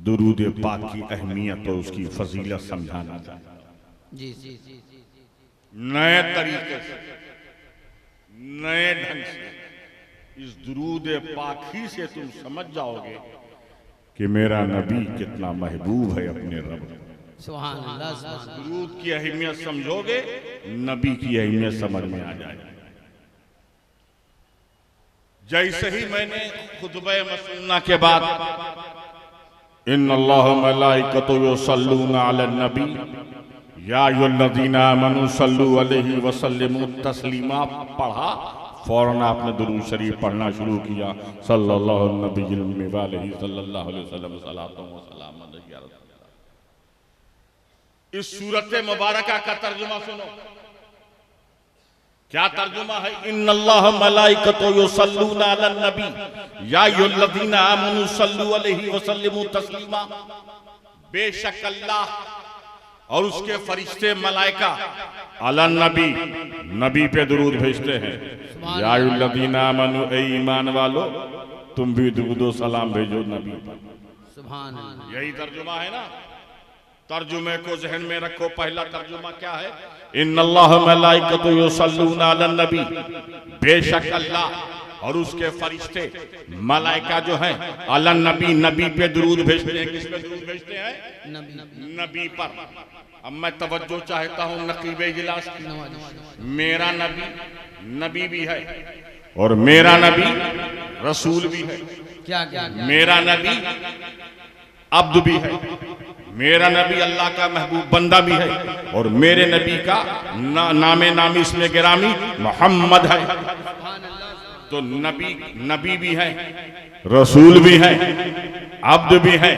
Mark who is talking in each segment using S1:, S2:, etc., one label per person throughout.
S1: दुरूद पाक की अहमियत और उसकी फजीलत समझाना चाहता हूं।
S2: जी
S1: नए तरीके से, नए ढंग से इस दुरूद पाक ही से तुम समझ जाओगे कि मेरा नबी कितना महबूब है अपने रब।
S2: सुभान अल्लाह, सुभान अल्लाह।
S1: दुरूद की अहमियत समझोगे, नबी की अहमियत समझ में आ जाएगी। जैसे ही मैंने खुतबा मसूना के बाद इन्नल्लाह मलाइकतु युसल्लूना अलन नबी या अय्युहल्लज़ीना आमनू सल्लू अलैहि वसल्लिमू तस्लीमा पढ़ा, फौरन आपने दुरूद शरीफ पढ़ना शुरू किया। सल्लल्लाहु अलैहि वसल्लम सलातो व सलाम अलैहि या रसूल। इस सूरत मुबारका का तर्जुमा सुनो। क्या तर्जुमा है? इन्नल्लाह मलाइकतु युसल्लूना अलन नबी या अय्युहल्लज़ीना आमनू सल्लू अलैहि वसल्लिमू तस्लीमा। बेशक अल्लाह और उसके फरिश्ते मलाइका अलन नबी, नबी पे दुरूद भेजते हैं। या अय्युहल्लज़ीना आमनू, ए ईमान वालो तुम भी दुरूद व सलाम भेजो नबी पर।
S2: सुभान अल्लाह।
S1: यही तर्जुमा है ना। तर्जुमे को जहन में रखो। पहला तर्जुमा क्या है? इन्नल्लाह मलाइकतु युसल्लूना अलन नबी, बेशक अल्लाह और उसके फरिश्ते मलाइका जो हैं अलन नबी, नबी पे दुरूद भेजते हैं। किस पे दुरूद भेजते हैं? नबी पर। अब मैं तवज्जो चाहता हूं नकीब इजलास की। मेरा नबी नबी भी है और मेरा नबी रसूल भी है।
S2: क्या क्या?
S1: मेरा नबी अब्द भी है, मेरा नबी अल्लाह का महबूब बंदा भी है और मेरे नबी का नामे नामी इसमें गिरामी मोहम्मद है। तो नबी भी है, रसूल भी है, अब्द भी है,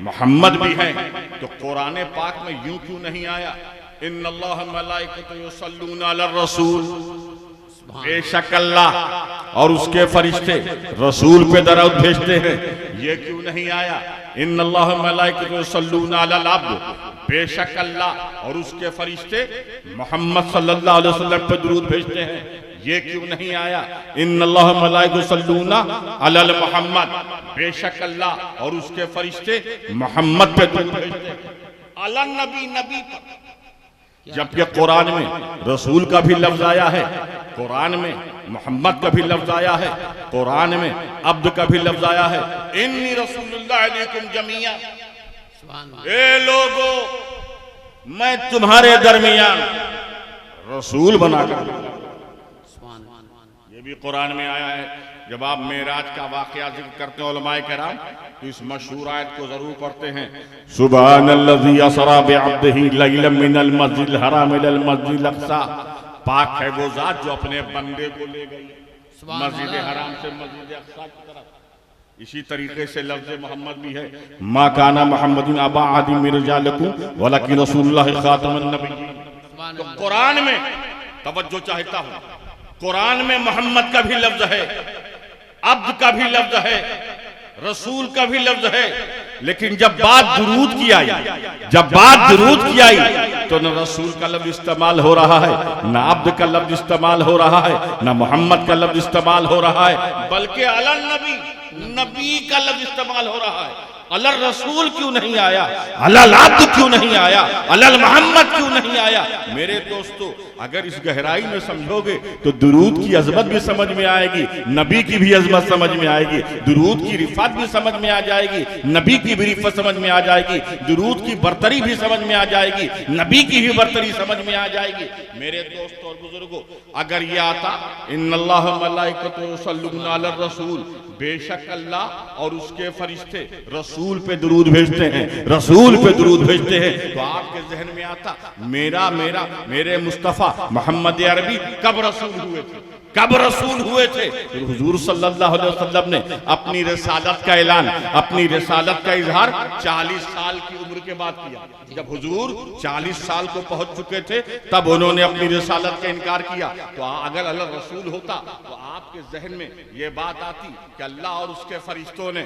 S1: मोहम्मद भी है। तो कुरान पाक में यूं क्यों नहीं आया इन्नल्लाह मलाइकतु युसल्लूना अलर रसूल? बेशक अल्लाह और उसके फरिश्ते रसूल पे दरूद भेजते हैं। ये क्यों नहीं आया इन्नल्लाह मलाइकतु युसल्लूना अलल अब्द? बेशक अल्लाह और उसके फरिश्ते मोहम्मद सल्लल्लाहु अलैहि वसल्लम पे दुरूद भेजते हैं। ये क्यों नहीं आया इन्नल्लाह मलाइकतु युसल्लूना अलल मोहम्मद? बेशक अल्लाह और उसके फरिश्ते मोहम्मद पे दुरूद भेजते हैं। अलन नबी, नबी पर। जबकि कुरान में रसूल का भी लफ्ज आया है, कुरान में मोहम्मद का भी लफ्ज आया है, कुरान में अब्द का भी लफ्ज आया है। इन्नी रसूलुल्लाह अलैकुम जमीया। ए लोगो, मैं तुम्हारे दरमियान रसूल बनाकर। ये भी कुरान में आया है। जब आप मेराज का वाकया जिक्र करते हैं उलमाए किराम, तो इस मशहूर आयत को जरूर पढ़ते हैं। सुब्हानल्लज़ी असरा बिअब्दिही लैलन मिनल मस्जिदिल हराम इलल मस्जिदिल अक़सा। पाक है वो जात जो अपने बंदे को ले गई मस्जिद हराम से मस्जिद अक़सा की तरफ। इसी तरीके से लफ्ज़ मोहम्मद भी है। मा काना मुहम्मदुन अबा अहदिम मिन रिजालिकुम वलाकिन रसूलुल्लाह खातमुन नबिय्यीन। तो कुरान में तवज्जो चाहता हूं, कुरान में मोहम्मद का भी लफ्ज है, अब्द का भी लफ्ज है, रसूल का भी लफ्ज है। लेकिन जब बात दुरूद की आई, तो न रसूल का लफ्ज इस्तेमाल हो रहा है, न अब्द का लफ्ज इस्तेमाल हो रहा है, न मोहम्मद का लफ्ज इस्तेमाल हो रहा है, बल्कि अलल नबी, नबी का लफ्ज इस्तेमाल हो रहा है। अलल रसूल क्यों नहीं आया? अलल अब्द क्यों नहीं आया? अलल मोहम्मद क्यों नहीं आया? मेरे दोस्तों, अगर इस गहराई में समझोगे तो दुरूद की अजमत भी समझ में आएगी, नबी की भी अजमत समझ में आएगी, दुरूद की रिफत भी समझ में आ जाएगी, नबी की भी रिफत समझ में आ जाएगी, दुरूद की बरतरी भी समझ में आ जाएगी, नबी की भी बरतरी समझ में आ जाएगी। मेरे दोस्तों और बुजुर्गों, अगर यह आता इन्नल्लाह मलाइकतु युसल्लूना अलर रसूल, बेशक अल्लाह और उसके फरिश्ते रसूल पे दुरूद भेजते हैं, रसूल पे दुरूद भेजते हैं, तो आपके जहन में आता मेरे मुस्तफा मोहम्मद अरबी कब रसूल हुए थे? कब रसूल हुए थे? तो हुजूर सल्लल्लाहु अलैहि वसल्लम ने अपनी रिसालत का ऐलान, अपनी रिसालत का इजहार 40 साल की उम्र के बाद किया। जब हुजूर 40 साल को पहुंच चुके थे तब उन्होंने अपनी रिसालत का इनकार किया। तो अगर अल्लाह रसूल होता तो आपके जहन में यह बात आती कि अल्लाह और उसके फरिश्तों ने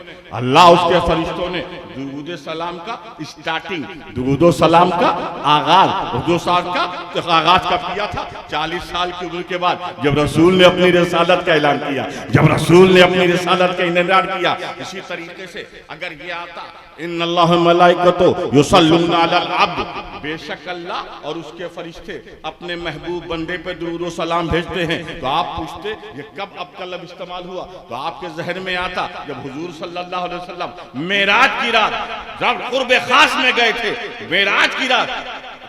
S1: दुरूद दुरूद सलाम का स्टार्टिंग, दुरूद सलाम का आगाज, हुजूर साहब का आगाज कब किया था? 40 साल की उम्र के बाद, जब रसूल ने अपनी रिसालत का ऐलान किया, जब रसूल ने अपनी रिसालत का ऐलान किया। इसी तरीके से अगर ये आता इन्नल्लाह व मलाइकतु युसल्लूना अलल अब्द, बेशक अल्लाह और उसके फरिश्ते अपने महबूब बंदे पे दुरूद सलाम भेजते हैं, तो आप पूछते ये कब आपका लफ्ज़ इस्तेमाल हुआ? तो आपके जहन में आता जब हुजूर सल्लल्लाहु अलैहि वसल्लम मेराज की रात जब कुर्बे खास में गए थे, मेराज की रात,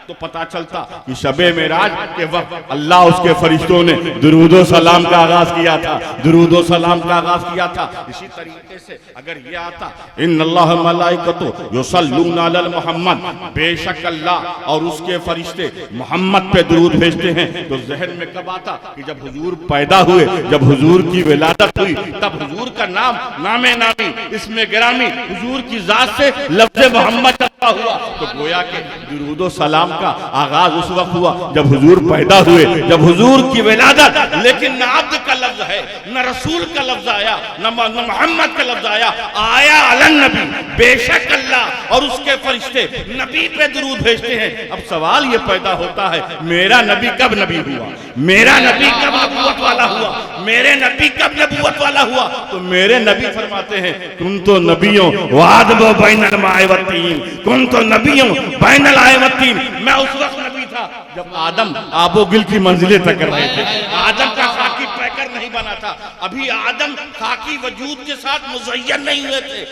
S1: तो पता चलता कि शबे मेराज के वक्त अल्लाह उसके फरिश्तों ने दुरूद सलाम का आगाज किया था, दुरूद सलाम का आगाज किया था। इसी तरीके से अगर ये आता इन्नल्लाह व मलाइकतु युसल्लूना अलल मुहम्मद, बेशक अल्लाह और उसके फरिश्ते मोहम्मद पे दुरूद भेजते हैं, तो जहन में कब आता कि जब हुजूर पैदा हुए, जब हुजूर की विलादत हुई, तब हुजूर का नाम नामे नामी इसमें गिरामी हुजूर की जात से लफ्ज़ मोहम्मद हुआ। तो गोया के दुरूद सलाम का आगाज उस वक्त हुआ जब हुजूर पैदा हुए, जब हुजूर की विलादत, लेकिन न अब्द का लफ्ज है, न रसूल का लफ्ज आया, न मोहम्मद का लफ्ज आया, आया अलन नबी, बेशक अल्लाह और उसके फरिश्ते नबी पे दुरूद भेजते हैं। अब सवाल ये पैदा होता है मेरा नबी कब नबी हुआ, मेरा नबी कब नबूवत वाला हुआ, मेरे नबी कब नबूवत वाला हुआ? तो मेरे नबी फरमाते हैं तुम तो नबियों वादब बैनल माए वतीन, तुम तो नबियों बैनल आए वतीन। मैं उस वक्त नबी था जब आदम आबोगिल की मंजिलें तक कर रहे थे, आदम का खाकी पैकर नहीं बना था, अभी आदम खाकी वजूद के साथ मुज़य्यन नहीं हुए थे,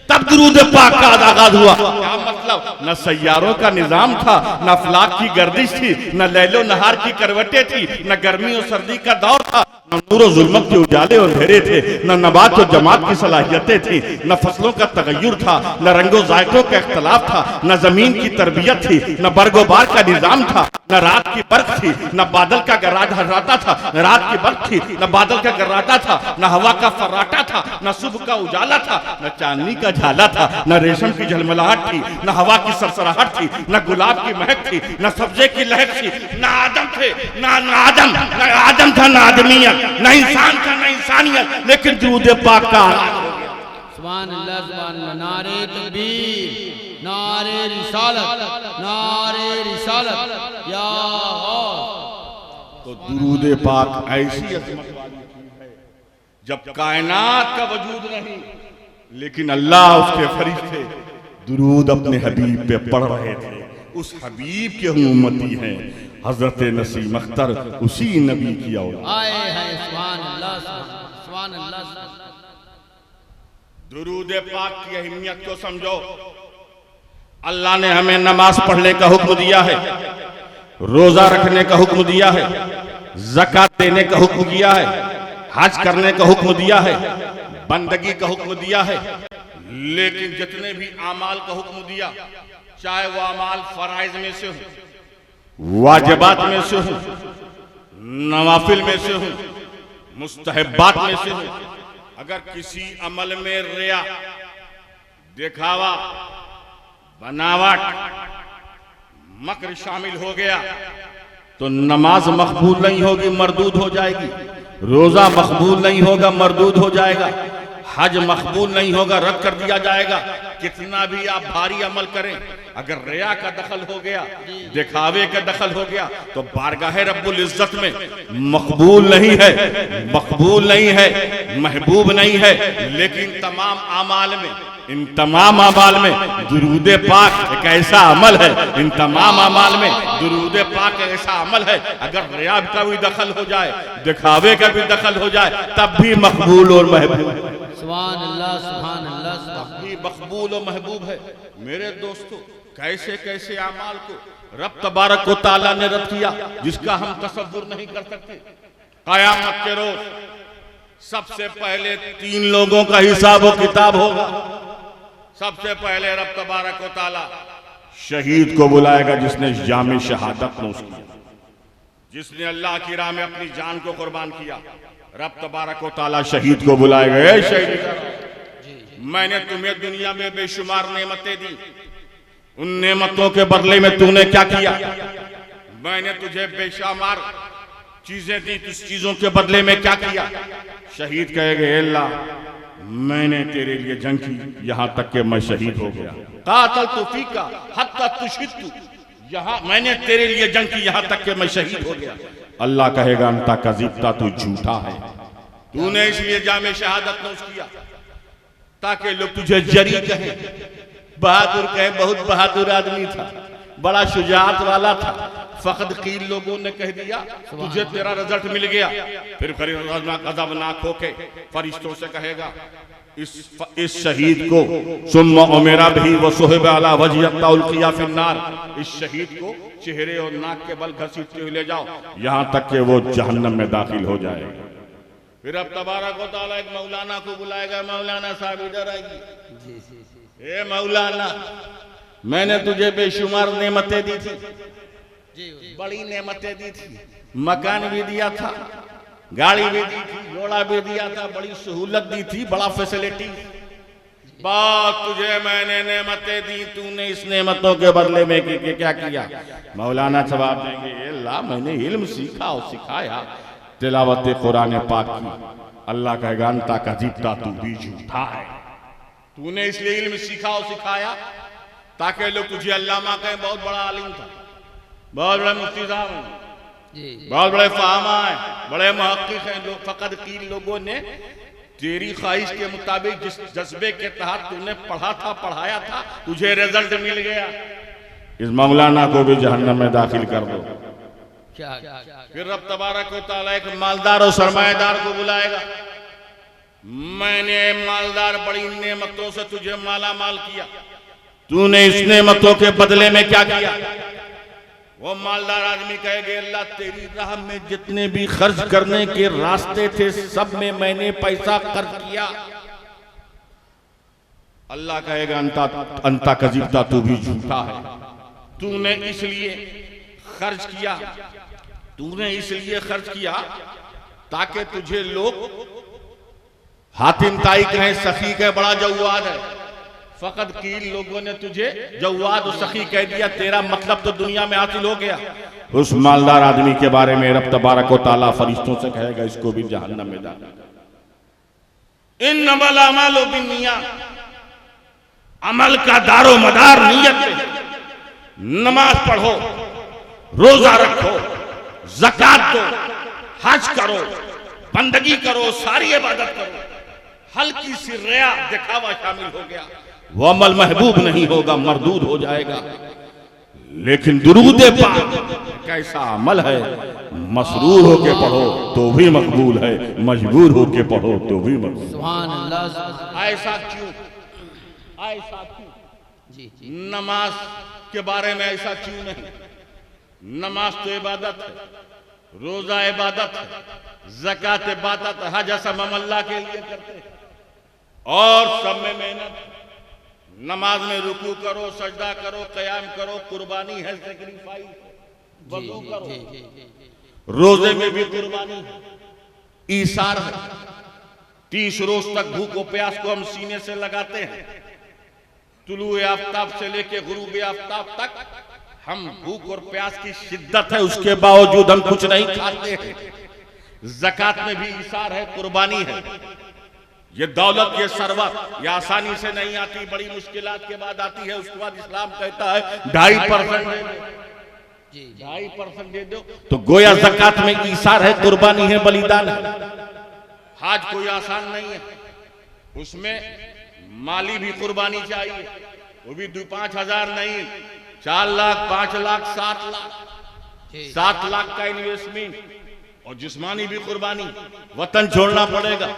S1: तब दुरूद पाक का आगाज हुआ। क्या मतलब? न सैयारों का निजाम था, न अफलाक की गर्दिश थी, न लैलो नहार की करवटें थी, न गर्मी और सर्दी का दौर था, न नूर और जुल्मत के उजाले और अंधेरे थे, न नबात और जमात की सलाहियतें थी, न फसलों का तगय्युर था, न रंगो जायकों का इख्तलाफ था, न जमीन की तरबियत थी, न बरगोबार का निजाम था, न रात की बर्फ थी, न बादल का गर्राटा था, न रात की बर्फ थी, न बादल का गर्राटा था, न हवा का फर्राटा था, न सुबह का उजाला था, न चांदनी का झाला था, न रेशम की झलमलाहट थी, न हवा की सरसराहट थी, न गुलाब की महक थी, न सब्जे की लहक थी, न आदम थे, न आदम था, न आदमियत, न इंसान था, न इंसानियत, लेकिन दुरूद पाक का
S2: सुभान अल्लाह, सुभान अल्लाह, नारे तकबीर, नारे रिसालत, नारे रिसालत, या
S1: तो दुरूद पाक ऐसी अज़मत वाली चीज है जब कायनात का वजूद नहीं, लेकिन अल्लाह उसके फरिश्ते दुरूद अपने हबीब पे पढ़ रहे थे। उस हबीब के हम उम्मती हैं, हजरत नसीम अख्तर उसी नबी की औलाद।
S2: आए हैं सुभान अल्लाह, सुभान अल्लाह।
S1: दुरूद पाक की अहमियत को समझो। अल्लाह ने हमें नमाज पढ़ने का हुक्म दिया है, रोजा रखने का हुक्म दिया है, ज़कात देने का हुक्म दिया है, हज करने का हुक्म दिया है, बंदगी का हुक्म दिया है, लेकिन जितने भी आमाल का हुक्म दिया, चाहे वो अमाल फराइज में से हो, वाजिबात में से हो, नवाफिल में से हो, मुस्तहब्बात में से हो, अगर किसी अमल में रिया, दिखावा, बनावट, मकर शामिल हो गया तो नमाज मकबूल नहीं होगी, मरदूद हो जाएगी, रोजा मकबूल नहीं होगा, मरदूद हो जाएगा, हज मकबूल नहीं होगा, रद्द कर दिया जाएगा। कितना भी आप भारी अमल करें, अगर रिया का दखल हो गया, दिखावे का दखल हो गया, तो बारगाह रब्बुल इज्जत में मकबूल नहीं है, मकबूल नहीं है, महबूब नहीं है। लेकिन तमाम आमाल में, इन तमाम अमाल में दुरूद पाक एक ऐसा अमल है, इन तमाम अमाल में दुरूद पाक एक ऐसा अमल है, अगर रिया का भी दखल हो जाए, दिखावे का भी दखल हो जाए, तब भी मकबूल और महबूब,
S2: सुभान अल्लाह, सुभान अल्लाह,
S1: तब भी मकबूल और महबूब है। मेरे दोस्तों, कैसे कैसे अमाल को रब तबारक व तआला ने रद्द किया जिसका हम तसव्वुर नहीं कर सकते। क़यामत के रोज सबसे पहले 3 लोगों का हिसाब व किताब होगा। सबसे पहले रब तबारक व तआला शहीद को बुलाएगा जिसने जाम शहादत नोश किया, जिसने अल्लाह की राह में अपनी जान को कुर्बान किया। रब तबारक व तआला शहीद को बुलाएगा, ए शहीद, मैंने तुम्हें दुनिया में बेशुमार नेमतें दी, उन नेमतों के बदले में तूने क्या किया? मैंने तुझे बेशुमार चीजें दी, उस चीजों के बदले में क्या किया? शहीद कहेगा, अल्लाह मैंने तेरे लिए जंग की यहाँ तक कि मैं शहीद हो गया। कातल तो फीका हत्ता तुशिद्दु, यहाँ मैंने तेरे लिए जंग की यहाँ तक कि मैं शहीद हो गया। अल्लाह कहेगा अंता कज़िब्ता, तू झूठा है, तूने इसलिए जामे शहादत नोश किया ताकि लोग तुझे जरी कहें, बहादुर कहें, बहुत बहादुर आदमी था, बड़ा शुजाअत वाला था। फकद कील लोगों ने कह दिया तुझे तेरा रिजल्ट मिल गया। फिर अज़बनाक होके फरिश्तों से कहेगा इस शहीद को सुम्मा उमेरा भी वो सुहब अला वजहिय्ता उल्किया फिन्नार, इस शहीद को चेहरे और नाक के बल घसीटते हुए ले जाओ यहां तक कि वो जहन्नम में दाखिल हो जाएगा। फिर अब तबारक व तआला एक मौलाना को बुलाएगा, मौलाना साहब इधर आइए। ए मौलाना, मैंने तुझे बेशुमार नेमतें दी थी, बड़ी नेमतें दी थी, मकान भी दिया था, गाड़ी भी दी थी, घोड़ा भी दिया था, बड़ी सहूलत दी थी, बड़ा फैसिलिटी। बात तुझे मैंने नेमतें दी, तूने इस नेमतों के बदले में क्या किया? मौलाना जवाब देंगे अल्लाह मैंने इल्म सीखा और सिखाया, तिलावत कुरान पाक की। अल्लाह कहेगा अंता कज़िब्ता, तू भी झूठा है, तूने इसलिए इल्म सीखा और सिखाया ताकि लोग तुझे अल्लामा कहें, बहुत बड़ा आलिम था, बहुत बड़े मुफ्ती साहब हैं, बहुत बड़े फाहमा है, बड़े मुहक्किक हैं। लोग फकद कील लोगों ने तेरी ख्वाहिश के मुताबिक जिस जज्बे के तहत तूने पढ़ा था, पढ़ाया था, तुझे रिजल्ट मिल गया। इस मौलाना को भी जहन्नम में दाखिल कर दो। फिर रब तबारक व तआला एक मालदार और सरमाएदार को बुलाएगा। मैंने मालदार बड़ी नेमतों से तुझे माला माल किया, तूने इस नेमतों के बदले में क्या किया? वो मालदार आदमी कहेगा अल्लाह तेरी राह में जितने भी खर्च करने के रास्ते थे सब में मैंने पैसा खर्च किया। अल्लाह कहेगा अंता कज़िब्ता, तू भी झूठा है, तूने इसलिए खर्च किया, तूने इसलिए खर्च किया ताकि तुझे लोग हातिम ताई कहें, सखी कहे बड़ा जव्वाद है। फकत कील लोगों ने तुझे जव्वाद और सखी कह दिया, तेरा मतलब तो दुनिया में हासिल हो गया। उस मालदार आदमी के बारे में रब तबारक व तआला फरिश्तों से कहेगा इसको भी जहन्नम में डाल। इन्नमल अमालु बिन्नियात, अमल का दारो मदार नियत है। नमाज पढ़ो, रोजा रखो, ज़कात दो, हज करो, बंदगी करो, सारी इबादत करो, हल्की सी रिया दिखावा शामिल हो गया, वो अमल महबूब नहीं होगा, मरदूद हो जाएगा। लेकिन दुरूद पाक कैसा अमल है, मसरूर होके पढ़ो तो भी मकबूल है, मजबूर होके पढ़ो तो भी मकबूल। सुभान अल्लाह। ऐसा क्यों? ऐसा क्यों? जी नमाज के बारे में ऐसा क्यों नहीं? नमाज तो इबादत है, रोजा इबादत है, ज़कात इबादत है, हज सब हम अल्लाह के लिए करते हैं और सब में मेहनत। नमाज में रुकू करो, सजदा करो, क़याम करो, कुर्बानी है, सैक्रिफाइस, वज़ू करो। रोजे में भी कुर्बानी है, ईसार है। 30 रोज तक भूख और प्यास को हम सीने से लगाते हैं। तुलुए आफ्ताब से लेके गुरूबे आफ्ताब तक हम भूख और प्यास की शिद्दत है, उसके बावजूद हम कुछ नहीं खाते हैं। ज़कात में भी ईसार है, कुर्बानी है। ये दौलत, ये सरवत, ये आसानी से नहीं आती, बड़ी मुश्किलात के बाद आती है। उसके बाद इस्लाम कहता है 2.5% दे दो, 2.5% दे दो, तो गोया ज़कात में ईसार है, कुर्बानी है, बलिदान है। हज कोई आसान नहीं है, उसमें माली भी कुर्बानी चाहिए, वो भी 5,000 नहीं, 4 लाख, 5 लाख, 7 लाख, 7 लाख का इन्वेस्टमेंट और जिस्मानी भी कुर्बानी। वतन छोड़ना पड़ेगा।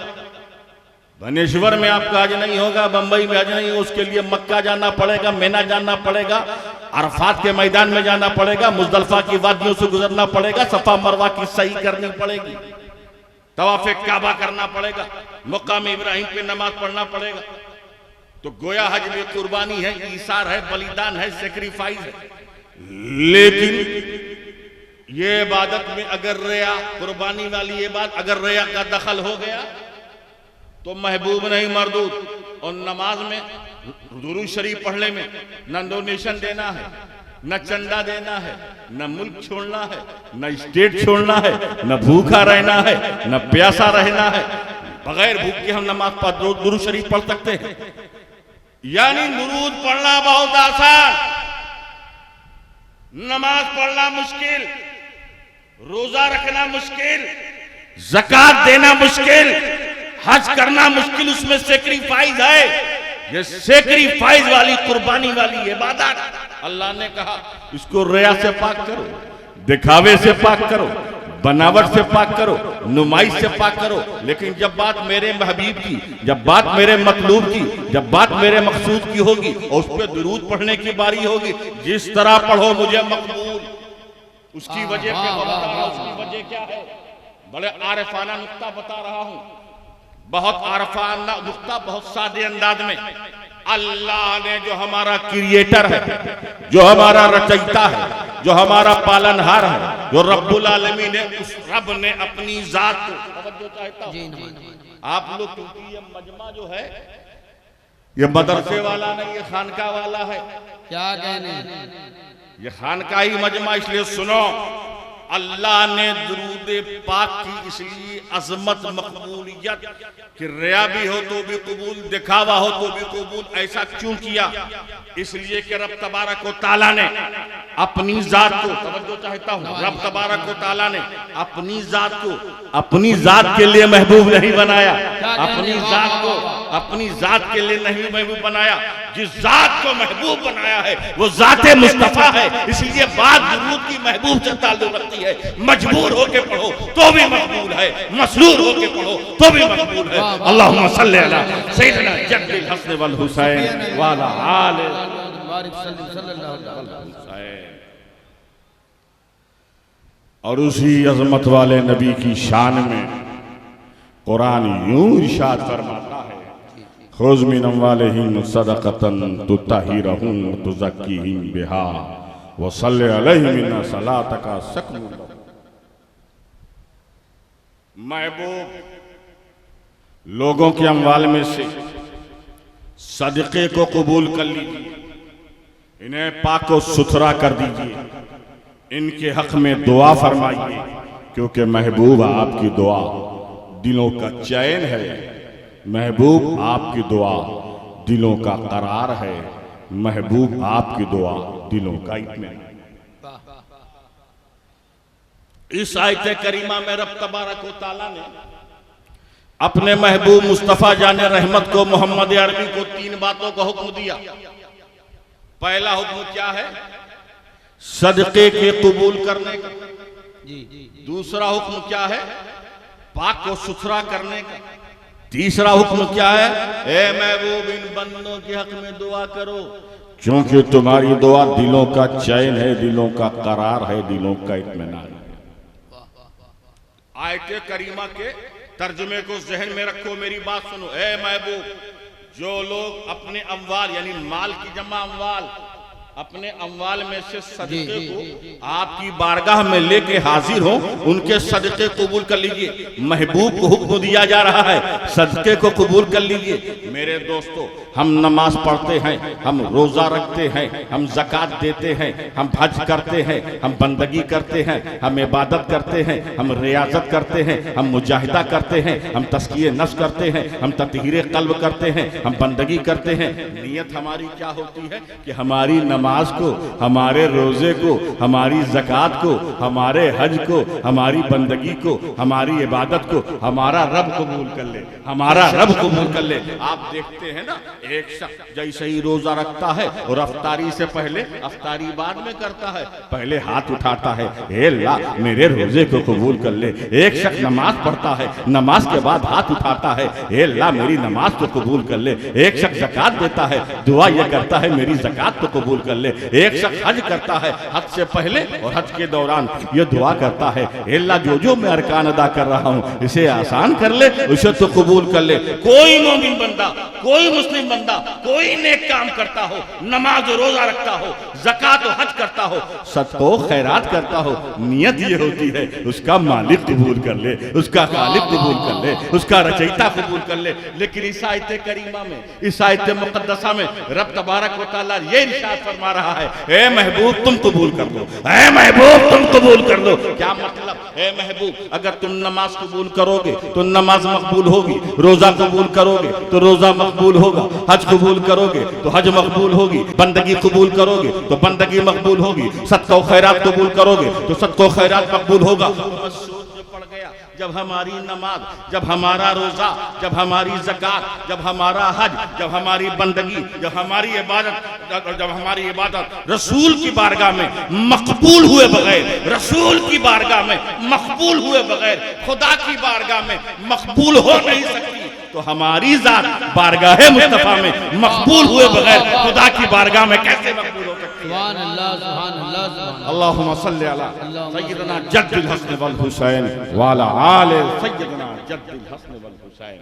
S1: भनेश्वर में आपका हज नहीं होगा, बंबई में हज नहीं, उसके लिए मक्का जाना पड़ेगा, मेना जाना पड़ेगा, अरफात के मैदान में जाना पड़ेगा, मुजदलफा की वादियों से गुजरना पड़ेगा, सफा मरवा की सही करनी पड़ेगी, तवाफ़े काबा करना पड़ेगा, मुकाम इब्राहिम पे नमाज पढ़ना पड़ेगा। तो गोया हज में कुर्बानी है, ईसार है, बलिदान है, सेक्रीफाइस है। लेकिन ये इबादत में अगर रिया, कुर्बानी वाली ये बात, अगर रिया का दखल हो गया तो महबूब नहीं, मरदूद। और नमाज में दुरूद शरीफ पढ़ने में न डोनेशन देना है, न चंदा देना है, न मुल्क छोड़ना है, न स्टेट छोड़ना है, न भूखा रहना है, न प्यासा रहना है। बगैर भूख के हम नमाज पढ़ दुरूद शरीफ पढ़ सकते हैं? यानी दुरूद पढ़ना बहुत आसान, नमाज पढ़ना मुश्किल, रोजा रखना मुश्किल, ज़कात देना मुश्किल, हज करना मुश्किल, उसमें सेक्रीफाइस है। ये सेक्रीफाइस वाली, कुर्बानी वाली इबादत अल्लाह ने कहा इसको रिया से पाक करो, दिखावे से पाक करो, बनावट से पाक करो, नुमाइश से पाक करो। लेकिन जब बात मेरे महबूब की, जब बात मेरे मतलूब की, जब बात मेरे मकसूद की होगी और उस पर दुरूद पढ़ने की बारी होगी, जिस तरह पढ़ो मुझे मकबूल। उसकी वजह क्या बता रहा हूं, उसकी वजह क्या है? बड़े आरिफाना नुक्ता बता रहा हूं, बहुत आरिफाना नुक्ता, बहुत सादे अंदाज में। अल्लाह ने जो हमारा क्रिएटर है, जो हमारा रचयिता है, जो हमारा पालनहार है, जो रब्बुल आलमीन है, उस रब ने अपनी जात को, तवज्जो चाहता हूं आप लोग, क्योंकि ये मजमा जो है ये मदरसे वाला नहीं, ये खानका वाला है।
S2: क्या कहने,
S1: ये खानकाही मजमा, इसलिए सुनो। अल्लाह ने दुरूद पाक की इसलिए अजमत, मकबूलियत कि रिया भी हो तो भी कबूल, दिखावा हो तो भी कबूल, ऐसा क्यों किया? इसलिए कि रब तबारक व तआला ने अपनी जात को, तवज्जो चाहता हूं, रब तबारक व तआला ने अपनी जात को अपनी जात के लिए महबूब नहीं बनाया, अपनी जात को अपनी जात के लिए नहीं महबूब बनाया। जिस जात को महबूब बनाया है वो जाते मुस्तफा है। इसलिए बात दुरूद की महबूब से ताल्लुक रखती है। मजबूर होके पढ़ो तो भी मकबूल है, मसरूर होके पढ़ो तो भी मकबूल है। अल्लाहुम्मा सल्ली अला सय्यिदना जद्दिल हसन वल हुसैन व अला आले और उसी अजमत वाले नबी की शान में कुरान यूं इरशाद फरमाता है, खुज़ मिन अम्वालिहिम सदक़तन तुत्तहिरुहुम व तुज़क्कीहिम बिहा व सल्लि अलैहिम इन्ना सलातका सकनुन लहुम। महबूब, लोगों के अम्वाल में से सदक़े को कबूल कर लीजिए, इन्हें पाक व सुथरा कर दीजिए, इनके हक में दुआ फरमाइए, क्योंकि महबूब आपकी दुआ दिलों का चैन है, महबूब आपकी दुआ दिलों का करार है, महबूब आपकी दुआ दिलों का इत्मीनान। इस आयत करीमा में रब तबारक व तआला ने अपने महबूब मुस्तफ़ा जाने रहमत को, मोहम्मद अरबी को 3 बातों का हुक्म दिया। पहला हुक्म क्या है? सदक़े के कबूल करने का। दूसरा हुक्म क्या है? पाक को सुथरा करने का। तीसरा हुक्म क्या है? ए महबूब, इन बंदों के हक में दुआ करो, क्योंकि तुम्हारी दुआ दिलों का चैन है, दिलों का करार है, दिलों का इत्मीनान है। आयत करीमा के तर्जुमे को जहन में रखो, मेरी बात सुनो। ए महबूब, जो लोग अपने अम्वाल यानी माल की जमा अम्वाल, अपने अम्वाल में से सदक़े को आपकी बारगाह में लेके हाजिर हो, उनके सदक़े कबूल कर लीजिए। महबूब को हुक्म दिया जा रहा है, सदक़े को कबूल कर लीजिए। मेरे दोस्तों, हम नमाज पढ़ते हैं, हम रोज़ा रखते हैं, हम ज़कात देते हैं, हम हज करते हैं, हम बंदगी करते हैं, हम इबादत करते हैं, हम रियाजत करते हैं, हम मुजाहिदा करते हैं, हम तस्किये नफ्स करते हैं, हम ततहीरे क़ल्ब करते हैं, हम बंदगी करते हैं। नीयत हमारी क्या होती है कि हमारी नमाज को, हमारे रोज़े को, हमारी ज़कात को, हमारे हज को, हमारी बंदगी को, हमारी इबादत को हमारा रब कबूल कर ले, हमारा रब कबूल कर ले। आप देखते हैं ना, एक शख्स जैसे ही रोजा रखता है और अफ्तारी से पहले, अफ्तारी बाद में करता है, पहले हाथ उठाता है, हे अल्लाह मेरे रोजे को कबूल कर ले। एक शख्स नमाज पढ़ता है, नमाज के बाद हाथ उठाता है, हे अल्लाह मेरी नमाज को कबूल कर ले। एक शख्स ज़कात देता है, दुआ यह करता है मेरी ज़कात को कबूल कर ले। एक शख्स हज करता है, हज से पहले और हज के दौरान ये दुआ करता है, हे अल्लाह जो जो मैं अरकान अदा कर रहा हूँ इसे आसान कर ले, उसे तो कबूल कर ले। कोई मोमिन बंदा कोई मुस्लिम बंदा कोई नेक काम करता हो, नमाज और रोजा रखता हो, ज़कात और हज करता हो, सदका और खैरात करता हो, नियत ये होती है उसका मालिक कबूल कर ले, उसका खालिक कबूल कर ले, उसका रचयिता कबूल कर ले। लेकिन इस आयत करीमा में, इस आयत मुकद्दसा में रब तबारक व तआला ये इरशाद फरमा रहा है, ए महबूब तुम कबूल कर लो, ए महबूब तुम कबूल कर लो। क्या मतलब? ए महबूब अगर तुम नमाज कबूल करोगे तो नमाज मकबूल होगी, रोजा कबूल करोगे तो रोजा मकबूल होगा, हज कबूल करोगे तो हज मकबूल होगी, बंदगी कबूल करोगे तो बंदगी मकबूल होगी, सदका व खैरात कबूल करोगे तो सदका व खैरात मकबूल होगा। बस सोच में पड़ गया, जब हमारी नमाज, जब हमारा रोजा, जब हमारी ज़कात, जब हमारा हज, जब हमारी बंदगी, जब हमारी इबादत रसूल की बारगाह में मकबूल हुए बगैर, रसूल की बारगाह में मकबूल हुए बगैर खुदा की बारगाह में मकबूल हो नहीं सकती, तो हमारी जात बारगाह मुस्तफा में मकबूल हुए बगैर खुदा की बारगाह में कैसे मकबूल हो सकती है?
S2: सुभान अल्लाह, सुभान अल्लाह, सुभान अल्लाह।
S1: अल्लाहुम्मा सल्ली अला सय्यिदना जद्दिल हसन वल हुसैन व अला आले सय्यिदना जद्दिल हसन वल हुसैन।